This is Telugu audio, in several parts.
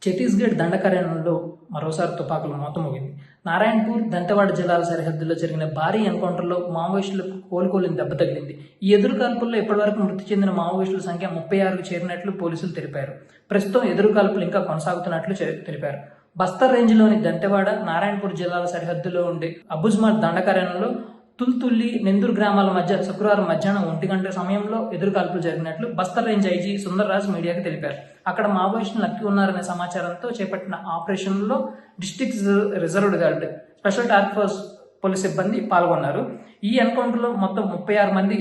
ఛత్తీస్గఢ్ దండకారణ్యంలో మరోసారి తుపాకుల మోత మోగింది. నారాయణపూర్, దంతెవాడ జిల్లాల సరిహద్దుల్లో జరిగిన భారీ ఎన్కౌంటర్లో మావోయిస్టులకు కోలుకోలేని దెబ్బ తగిలింది. ఈ ఎదురుకాల్పుల్లో ఇప్పటివరకు మృతి చెందిన మావోయిస్టుల సంఖ్య 36కు చేరినట్లు పోలీసులు తెలిపారు. ప్రస్తుతం ఎదురుకాల్పులు ఇంకా కొనసాగుతున్నట్లు తెలిపారు. బస్తర్ రేంజ్లోని దంతెవాడ, నారాయణపూర్ జిల్లాల సరిహద్దులో ఉండే అబుజ్మార్ దండకారణ్యంలో తుల్తుల్లి, నెందూర్ గ్రామాల మధ్య శుక్రవారం మధ్యాహ్నం 1 గంట సమయంలో ఎదురుకాల్పులు జరిగినట్లు బస్తర్ రేంజ్ ఐజీ సుందర్రాజ్ మీడియాకు తెలిపారు. అక్కడ మావోయిస్టులు నక్కి ఉన్నారనే సమాచారంతో చేపట్టిన ఆపరేషన్లో district reserved guard, special task force police సిబ్బంది పాల్గొన్నారు. ఈ ఎన్కౌంటర్లో మొత్తం 36 మంది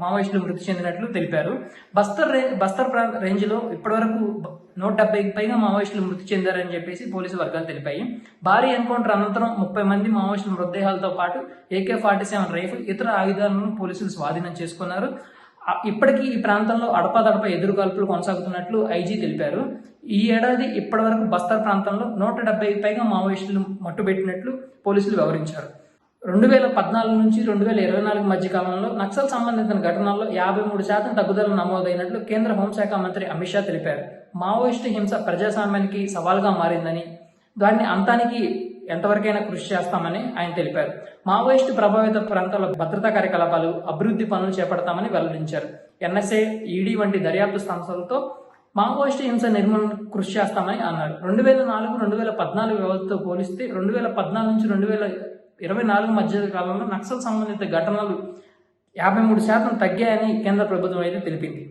మావోయిస్టులు మృతి చెందినట్లు తెలిపారు. బస్తర్ రేంజ్లో ఇప్పటివరకు 170కి పైగా మావోయిస్టులు మృతి చెందారని చెప్పేసి పోలీసు వర్గాలు తెలిపాయి. భారీ ఎన్కౌంటర్ అనంతరం 30 మంది మావోయిస్టుల మృతదేహాలతో పాటు AK-47 రైఫిల్, ఇతర ఆయుధాలను పోలీసులు స్వాధీనం చేసుకున్నారు. ఇప్పటికీ ఈ ప్రాంతంలో అడపాదడప ఎదురుకాల్పులు కొనసాగుతున్నట్లు ఐజీ తెలిపారు. ఈ ఏడాది ఇప్పటివరకు బస్తర్ ప్రాంతంలో 170కి పైగా మావోయిస్టులు మట్టుబెట్టినట్లు పోలీసులు వివరించారు. 2014 నుంచి 2024 మధ్య కాలంలో నక్సల్ సంబంధిత ఘటనల్లో 53% తగ్గుదల నమోదైనట్లు కేంద్ర హోంశాఖ మంత్రి అమిత్ షా తెలిపారు. మావోయిస్టు హింస ప్రజాస్వామ్యానికి సవాల్గా మారిందని, దాన్ని అంతానికి ఎంతవరకైనా కృషి చేస్తామని ఆయన తెలిపారు. మావోయిస్టు ప్రభావిత ప్రాంతాల భద్రతా కార్యకలాపాలు, అభివృద్ధి పనులు చేపడతామని వెల్లడించారు. NSA, ED వంటి దర్యాప్తు సంస్థలతో మావోయిస్టు హింస నిర్మూలనకు కృషి చేస్తామని అన్నారు. 2004-2014 వ్యవధితో పోలిస్తే 2014 నుంచి 2024 మధ్య కాలంలో నక్సల్ సంబంధిత ఘటనలు 53% తగ్గాయని కేంద్ర ప్రభుత్వం అయితే తెలిపింది.